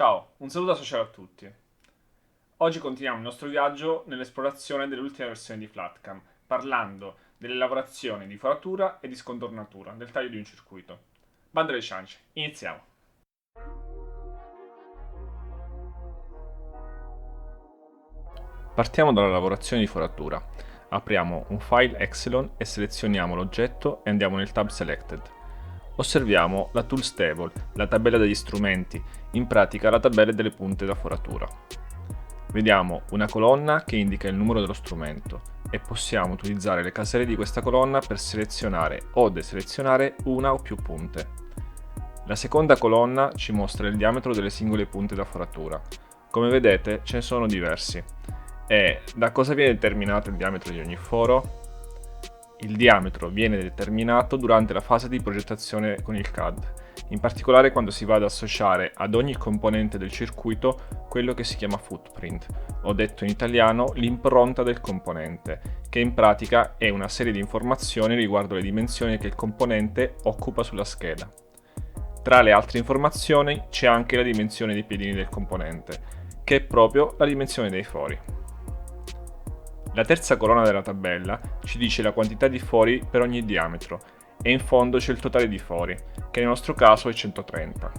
Ciao, un saluto sociale a tutti. Oggi continuiamo il nostro viaggio nell'esplorazione dell'ultima versione di FlatCam, parlando delle lavorazioni di foratura e di scontornatura, del taglio di un circuito. Bando alle ciance, iniziamo. Partiamo dalla lavorazione di foratura. Apriamo un file Epsilon e selezioniamo l'oggetto e andiamo nel tab Selected. Osserviamo la Tools Table, la tabella degli strumenti, in pratica la tabella delle punte da foratura. Vediamo una colonna che indica il numero dello strumento e possiamo utilizzare le caselle di questa colonna per selezionare o deselezionare una o più punte. La seconda colonna ci mostra il diametro delle singole punte da foratura. Come vedete ce ne sono diversi. E da cosa viene determinato il diametro di ogni foro? Il diametro viene determinato durante la fase di progettazione con il CAD, in particolare quando si va ad associare ad ogni componente del circuito quello che si chiama footprint, o detto in italiano l'impronta del componente, che in pratica è una serie di informazioni riguardo le dimensioni che il componente occupa sulla scheda. Tra le altre informazioni c'è anche la dimensione dei piedini del componente, che è proprio la dimensione dei fori. La terza colonna della tabella ci dice la quantità di fori per ogni diametro e in fondo c'è il totale di fori, che nel nostro caso è 130.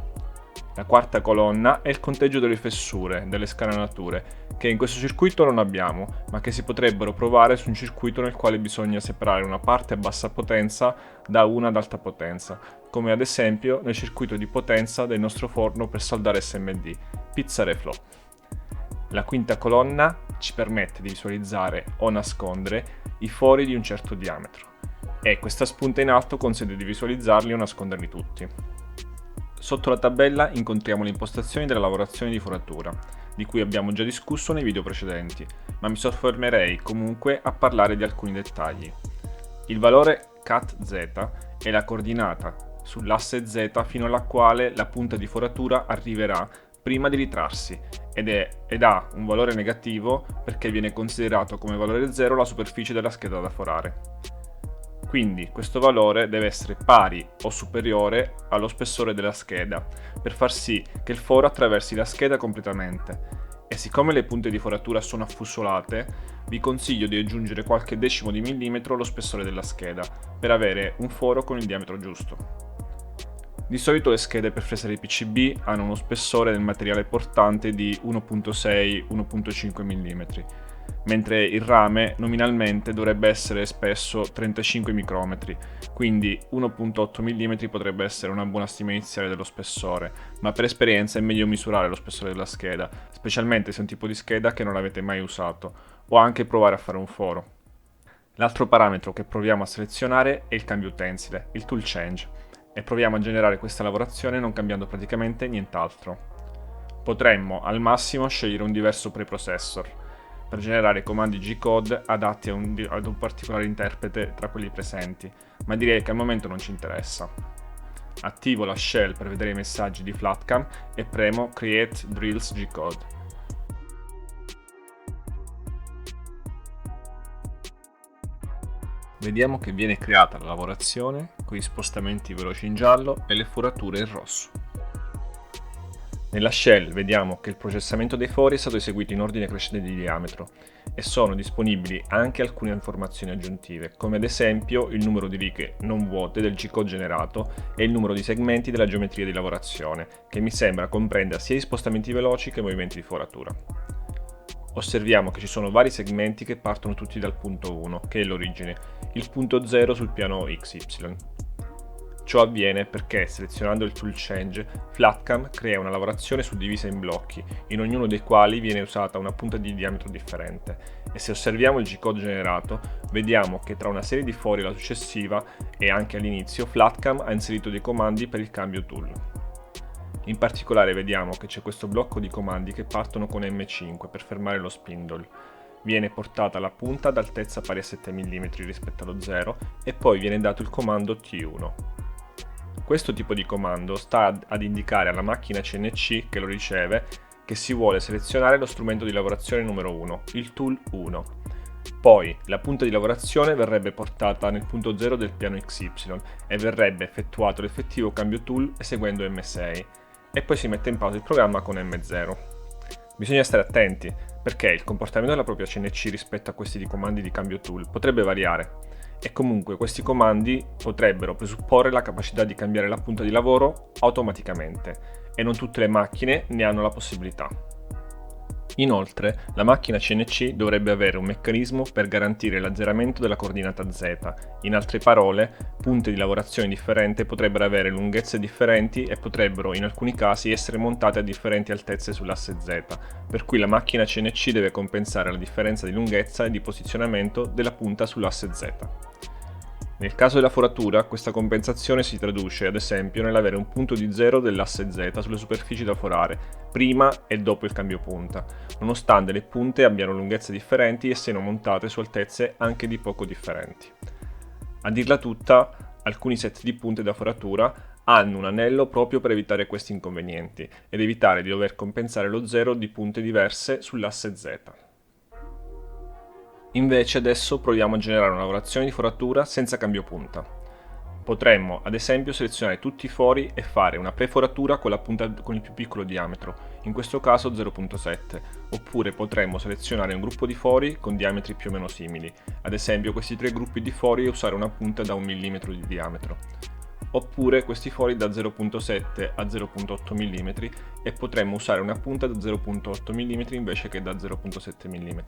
La quarta colonna è il conteggio delle fessure, delle scanalature, che in questo circuito non abbiamo, ma che si potrebbero provare su un circuito nel quale bisogna separare una parte a bassa potenza da una ad alta potenza, come ad esempio nel circuito di potenza del nostro forno per saldare SMD, Pizza Reflow. La quinta colonna ci permette di visualizzare o nascondere i fori di un certo diametro e questa spunta in alto consente di visualizzarli o nasconderli tutti. Sotto la tabella incontriamo le impostazioni della lavorazione di foratura, di cui abbiamo già discusso nei video precedenti, ma mi soffermerei comunque a parlare di alcuni dettagli. Il valore CAT-Z è la coordinata sull'asse Z fino alla quale la punta di foratura arriverà prima di ritrarsi ed ha un valore negativo perché viene considerato come valore 0 la superficie della scheda da forare. Quindi questo valore deve essere pari o superiore allo spessore della scheda per far sì che il foro attraversi la scheda completamente. E siccome le punte di foratura sono affusolate, vi consiglio di aggiungere qualche decimo di millimetro allo spessore della scheda per avere un foro con il diametro giusto. Di solito le schede per fresare i PCB hanno uno spessore del materiale portante di 1.6-1.5 mm, mentre il rame nominalmente dovrebbe essere spesso 35 micrometri, quindi 1.8 mm potrebbe essere una buona stima iniziale dello spessore, ma per esperienza è meglio misurare lo spessore della scheda, specialmente se è un tipo di scheda che non avete mai usato, o anche provare a fare un foro. L'altro parametro che proviamo a selezionare è il cambio utensile, il tool change, e proviamo a generare questa lavorazione non cambiando praticamente nient'altro. Potremmo al massimo scegliere un diverso preprocessor per generare comandi G-code adatti ad un particolare interprete tra quelli presenti, ma direi che al momento non ci interessa. Attivo la shell per vedere i messaggi di FlatCam e premo Create Drills G-code. Vediamo che viene creata la lavorazione con gli spostamenti veloci in giallo e le forature in rosso. Nella shell vediamo che il processamento dei fori è stato eseguito in ordine crescente di diametro e sono disponibili anche alcune informazioni aggiuntive, come ad esempio il numero di righe non vuote del G-code generato e il numero di segmenti della geometria di lavorazione, che mi sembra comprenda sia gli spostamenti veloci che i movimenti di foratura. Osserviamo che ci sono vari segmenti che partono tutti dal punto 1, che è l'origine, il punto 0 sul piano XY. Ciò avviene perché, selezionando il tool change, FlatCam crea una lavorazione suddivisa in blocchi, in ognuno dei quali viene usata una punta di diametro differente, e se osserviamo il G-code generato, vediamo che tra una serie di fori e la successiva, e anche all'inizio, FlatCam ha inserito dei comandi per il cambio tool. In particolare vediamo che c'è questo blocco di comandi che partono con M5 per fermare lo spindle. Viene portata la punta ad altezza pari a 7 mm rispetto allo 0 e poi viene dato il comando T1. Questo tipo di comando sta ad indicare alla macchina CNC che lo riceve che si vuole selezionare lo strumento di lavorazione numero 1, il tool 1. Poi la punta di lavorazione verrebbe portata nel punto 0 del piano XY e verrebbe effettuato l'effettivo cambio tool eseguendo M6. e poi si mette in pausa il programma con M0. Bisogna stare attenti perché il comportamento della propria CNC rispetto a questi comandi di cambio tool potrebbe variare e comunque questi comandi potrebbero presupporre la capacità di cambiare la punta di lavoro automaticamente e non tutte le macchine ne hanno la possibilità. Inoltre, la macchina CNC dovrebbe avere un meccanismo per garantire l'azzeramento della coordinata Z. In altre parole, punte di lavorazione differenti potrebbero avere lunghezze differenti e potrebbero in alcuni casi essere montate a differenti altezze sull'asse Z, per cui la macchina CNC deve compensare la differenza di lunghezza e di posizionamento della punta sull'asse Z. Nel caso della foratura, questa compensazione si traduce, ad esempio, nell'avere un punto di zero dell'asse Z sulle superfici da forare, prima e dopo il cambio punta, nonostante le punte abbiano lunghezze differenti e siano montate su altezze anche di poco differenti. A dirla tutta, alcuni set di punte da foratura hanno un anello proprio per evitare questi inconvenienti ed evitare di dover compensare lo zero di punte diverse sull'asse Z. Invece adesso proviamo a generare una lavorazione di foratura senza cambio punta. Potremmo ad esempio selezionare tutti i fori e fare una preforatura con la punta con il più piccolo diametro, in questo caso 0.7, oppure potremmo selezionare un gruppo di fori con diametri più o meno simili, ad esempio questi tre gruppi di fori e usare una punta da 1 mm di diametro. Oppure questi fori da 0.7 a 0.8 mm e potremmo usare una punta da 0.8 mm invece che da 0.7 mm.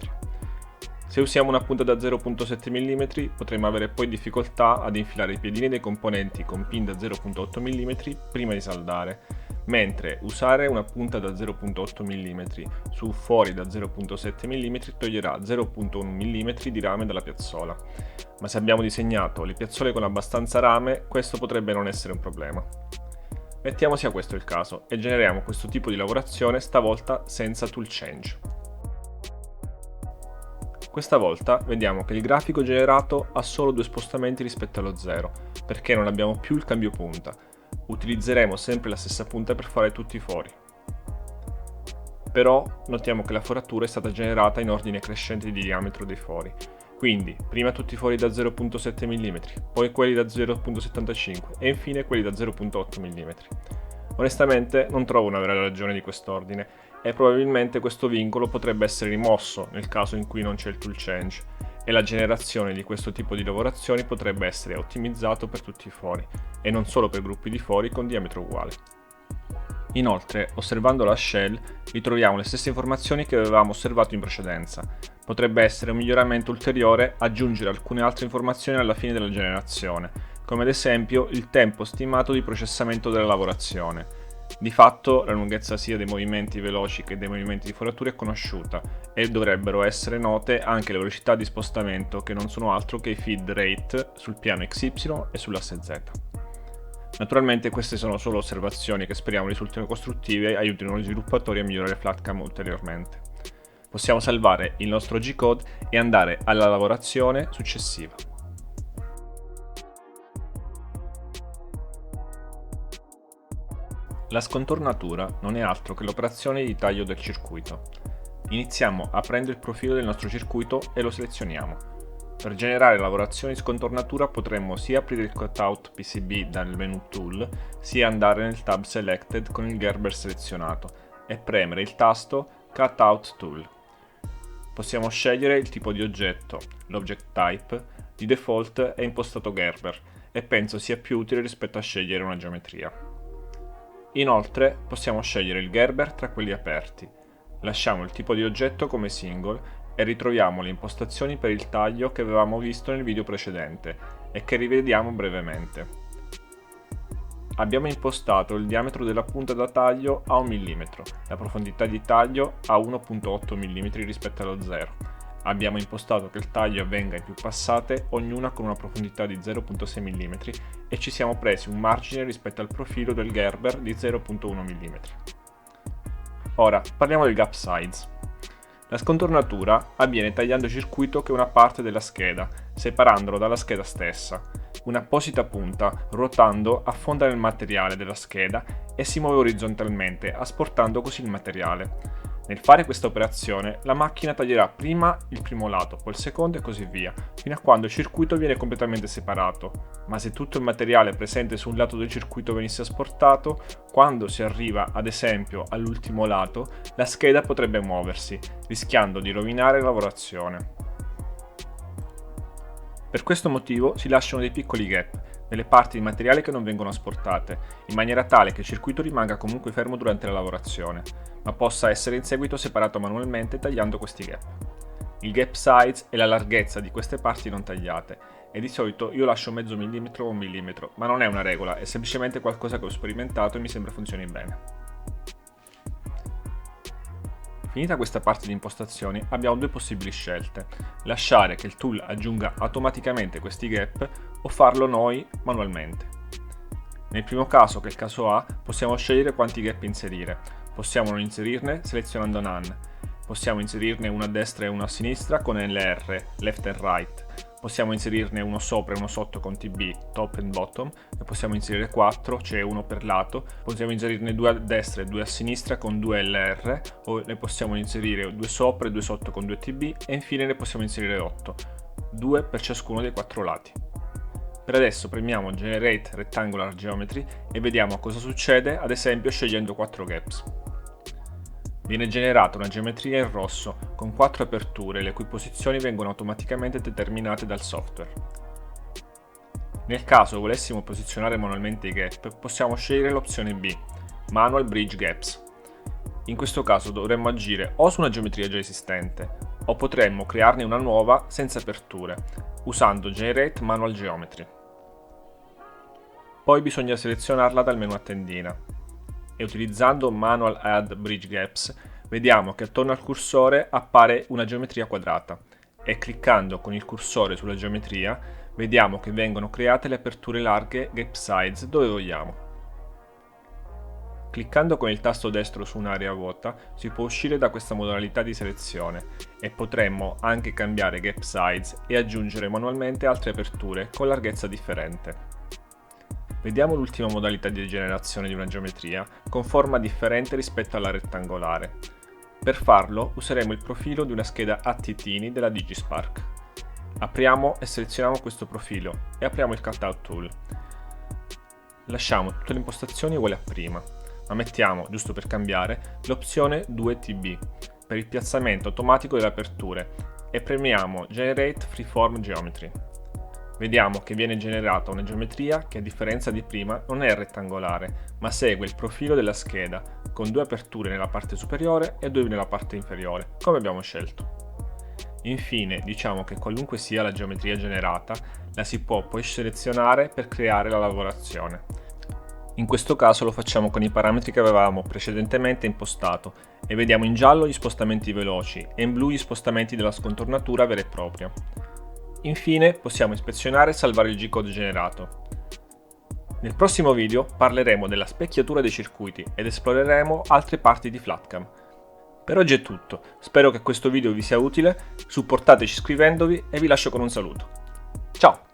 Se usiamo una punta da 0.7 mm potremo avere poi difficoltà ad infilare i piedini dei componenti con pin da 0.8 mm prima di saldare, mentre usare una punta da 0.8 mm su fori da 0.7 mm toglierà 0.1 mm di rame dalla piazzola. Ma se abbiamo disegnato le piazzole con abbastanza rame, questo potrebbe non essere un problema. Mettiamo sia questo il caso e generiamo questo tipo di lavorazione stavolta senza tool change. Questa volta vediamo che il grafico generato ha solo due spostamenti rispetto allo 0, perché non abbiamo più il cambio punta. Utilizzeremo sempre la stessa punta per fare tutti i fori. Però notiamo che la foratura è stata generata in ordine crescente di diametro dei fori. Quindi prima tutti i fori da 0.7 mm, poi quelli da 0.75 e infine quelli da 0.8 mm. Onestamente non trovo una vera ragione di quest'ordine e probabilmente questo vincolo potrebbe essere rimosso nel caso in cui non c'è il tool change e la generazione di questo tipo di lavorazioni potrebbe essere ottimizzato per tutti i fori e non solo per gruppi di fori con diametro uguale. Inoltre, osservando la shell, ritroviamo le stesse informazioni che avevamo osservato in precedenza. Potrebbe essere un miglioramento ulteriore aggiungere alcune altre informazioni alla fine della generazione, come ad esempio il tempo stimato di processamento della lavorazione. Di fatto la lunghezza sia dei movimenti veloci che dei movimenti di foratura è conosciuta e dovrebbero essere note anche le velocità di spostamento che non sono altro che i feed rate sul piano XY e sull'asse Z. Naturalmente queste sono solo osservazioni che speriamo risultino costruttive e aiutino gli sviluppatori a migliorare FlatCam ulteriormente. Possiamo salvare il nostro G-code e andare alla lavorazione successiva. La scontornatura non è altro che l'operazione di taglio del circuito. Iniziamo aprendo il profilo del nostro circuito e lo selezioniamo. Per generare lavorazioni di scontornatura potremmo sia aprire il cutout PCB dal menu Tool, sia andare nel tab Selected con il Gerber selezionato e premere il tasto Cutout Tool. Possiamo scegliere il tipo di oggetto, l'Object Type, di default è impostato Gerber e penso sia più utile rispetto a scegliere una geometria. Inoltre possiamo scegliere il Gerber tra quelli aperti. Lasciamo il tipo di oggetto come single e ritroviamo le impostazioni per il taglio che avevamo visto nel video precedente e che rivediamo brevemente. Abbiamo impostato il diametro della punta da taglio a 1 mm, la profondità di taglio a 1.8 mm rispetto allo 0. Abbiamo impostato che il taglio avvenga in più passate, ognuna con una profondità di 0.6 mm e ci siamo presi un margine rispetto al profilo del Gerber di 0.1 mm. Ora parliamo del gap size. La scontornatura avviene tagliando il circuito che è una parte della scheda, separandolo dalla scheda stessa. Un'apposita punta, ruotando, affonda nel materiale della scheda e si muove orizzontalmente, asportando così il materiale. Nel fare questa operazione, la macchina taglierà prima il primo lato, poi il secondo e così via, fino a quando il circuito viene completamente separato. Ma se tutto il materiale presente su un lato del circuito venisse asportato, quando si arriva ad esempio all'ultimo lato, la scheda potrebbe muoversi, rischiando di rovinare la lavorazione. Per questo motivo si lasciano dei piccoli gap nelle parti di materiale che non vengono asportate, in maniera tale che il circuito rimanga comunque fermo durante la lavorazione, ma possa essere in seguito separato manualmente tagliando questi gap. Il gap size è la larghezza di queste parti non tagliate e di solito io lascio mezzo millimetro o un millimetro, ma non è una regola, è semplicemente qualcosa che ho sperimentato e mi sembra funzioni bene. Finita questa parte di impostazioni abbiamo due possibili scelte: lasciare che il tool aggiunga automaticamente questi gap o farlo noi manualmente. Nel primo caso, che è il caso A, possiamo scegliere quanti gap inserire. Possiamo non inserirne selezionando None. Possiamo inserirne uno a destra e uno a sinistra con LR, Left and Right. Possiamo inserirne uno sopra e uno sotto con TB, Top and Bottom. Ne possiamo inserire 4, cioè uno per lato. Possiamo inserirne 2 a destra e 2 a sinistra con 2 LR. O ne possiamo inserire 2 sopra e 2 sotto con 2 TB. E infine ne possiamo inserire 8, 2 per ciascuno dei 4 lati. Per adesso premiamo Generate Rectangular Geometry e vediamo cosa succede, ad esempio scegliendo 4 gaps. Viene generata una geometria in rosso con 4 aperture le cui posizioni vengono automaticamente determinate dal software. Nel caso volessimo posizionare manualmente i gap, possiamo scegliere l'opzione B, Manual Bridge Gaps. In questo caso dovremmo agire o su una geometria già esistente, o potremmo crearne una nuova senza aperture, usando Generate Manual Geometry. Poi bisogna selezionarla dal menu a tendina e utilizzando Manual Add Bridge Gaps vediamo che attorno al cursore appare una geometria quadrata e cliccando con il cursore sulla geometria vediamo che vengono create le aperture larghe Gap Size dove vogliamo. Cliccando con il tasto destro su un'area vuota si può uscire da questa modalità di selezione e potremmo anche cambiare Gap Size e aggiungere manualmente altre aperture con larghezza differente. Vediamo l'ultima modalità di generazione di una geometria con forma differente rispetto alla rettangolare. Per farlo useremo il profilo di una scheda a titini della DigiSpark. Apriamo e selezioniamo questo profilo e apriamo il Cutout Tool. Lasciamo tutte le impostazioni uguali a prima, ma mettiamo, giusto per cambiare, l'opzione 2TB per il piazzamento automatico delle aperture e premiamo Generate Freeform Geometry. Vediamo che viene generata una geometria che a differenza di prima non è rettangolare, ma segue il profilo della scheda, con 2 aperture nella parte superiore e 2 nella parte inferiore, come abbiamo scelto. Infine, diciamo che qualunque sia la geometria generata, la si può poi selezionare per creare la lavorazione. In questo caso lo facciamo con i parametri che avevamo precedentemente impostato e vediamo in giallo gli spostamenti veloci e in blu gli spostamenti della scontornatura vera e propria. Infine possiamo ispezionare e salvare il G-code generato. Nel prossimo video parleremo della specchiatura dei circuiti ed esploreremo altre parti di FlatCam. Per oggi è tutto, spero che questo video vi sia utile, supportateci iscrivendovi e vi lascio con un saluto. Ciao!